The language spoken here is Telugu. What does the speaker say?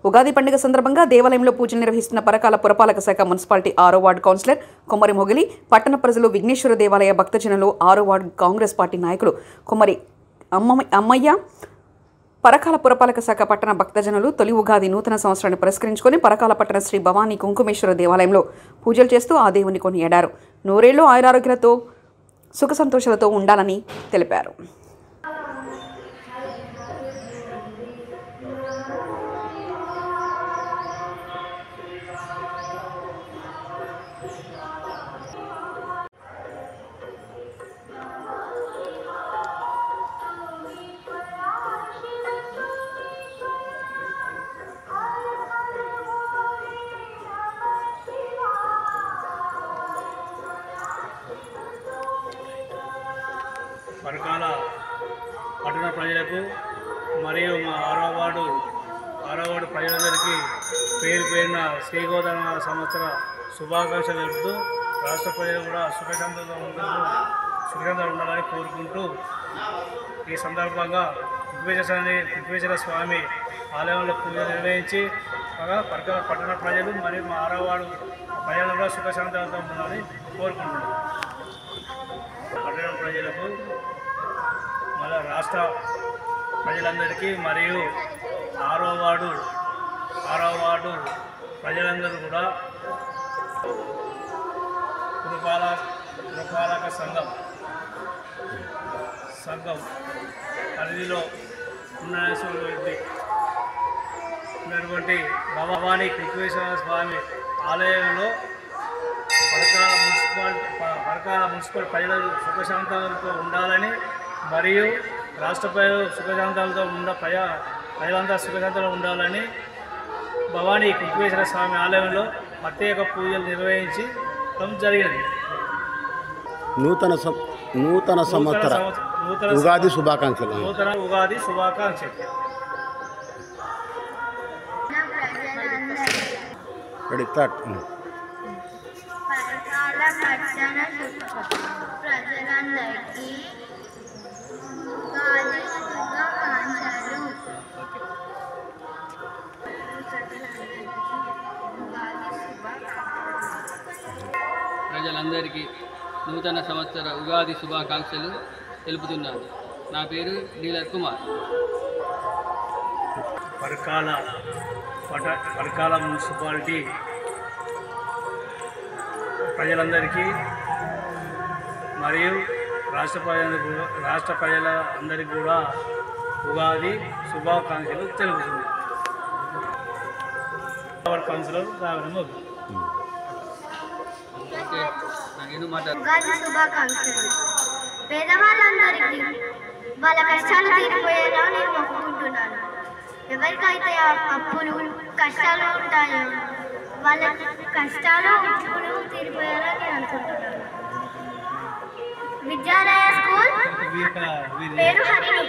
ఉగాది పండుగ సందర్భంగా దేవాలయంలో పూజలు నిర్వహిస్తున్న పరకాల పురపాలక శాఖ మున్సిపాలిటీ 6వ వార్డు కౌన్సిలర్ కొమ్మరి మొగిలి, పట్టణ ప్రజలు, విఘ్నేశ్వర దేవాలయ భక్తజనులు, 6వ వార్డు కాంగ్రెస్ పార్టీ నాయకులు కొమ్మరి అమ్మయ్య, పరకాల పురపాలక శాఖ పట్టణ భక్తజనులు తొలి ఉగాది నూతన సంవత్సరాన్ని పురస్కరించుకొని పరకాల పట్టణ శ్రీ భవానీ కుంకుమేశ్వర దేవాలయంలో పూజలు చేస్తూ ఆ దేవుని కొనియాడారు. నూరేళ్లు ఆయురారోగ్యాలతో సుఖ సంతోషాలతో ఉండాలని తెలిపారు. పరకాల పట్టణ ప్రజలకు మరియు మా 6వ వార్డు ప్రజలందరికీ పేరు పేరున శ్రీగోదాన సంవత్సర శుభాకాంక్షలు తెలుపుతూ రాష్ట్ర ప్రజలు కూడా సుఖశాంతంగా ఉండాలని కోరుకుంటూ ఈ సందర్భంగా విఘ్నేశ్వర స్వామి ఆలయంలో పూజలు నిర్వహించి పరకాల పట్టణ ప్రజలు మరియు మా 6వ వార్డు ప్రజలు కూడా సుఖశాంతంగా ఉండాలని కోరుకుంటున్నాం. పట్టణ ప్రజలకు మళ్ళీ రాష్ట్ర ప్రజలందరికీ మరియు 6వ వార్డు ప్రజలందరూ కూడా పురపాలక సంఘం పరిధిలో ఉన్నటువంటి భవానీ కుంకుమేశ్వర స్వామి ఆలయంలో పరకాల మున్సిపల్ ప్రజలు సుఖశాంతాలతో ఉండాలని మరియు రాష్ట్ర ప్రజలు సుఖశాంతాలతో ప్రజలంతా సుఖశాంతంగా ఉండాలని భవానీ కుంకుమేశ్వర స్వామి ఆలయంలో ప్రత్యేక పూజలు నిర్వహించడం జరిగింది. నూతన సంవత్సర ఉగాది శుభాకాంక్షలు. పరకాల పట్టణ ప్రజలందరికీ ఉగాది శుభాకాంక్షలు. ప్రజలందరికీ నూతన సంవత్సర ఉగాది శుభాకాంక్షలు తెలుపుతున్నాను. నా పేరు డీలర్ కుమార్. పరకాల మున్సిపాలిటీ ప్రజలందరికీ మరియు రాష్ట్ర ప్రజలందరికీ కూడా ఉగాది శుభాకాంక్షలు తెలుపుతుంది. కౌన్సిలర్ ఉగాది శుభాకాంక్షలు. పేదవాళ్ళందరికీ వాళ్ళ కష్టాలు తీరిపోయేలా నేను మొక్కుకుంటున్నాను. ఎవరికైతే అప్పులు కష్టాలు ఉంటాయో వాళ్ళ కష్టాలు అప్పులు తీరిపోయేలా నేను అనుకుంటున్నాను. విద్యాలయ స్కూల్ పేరు హరిణి.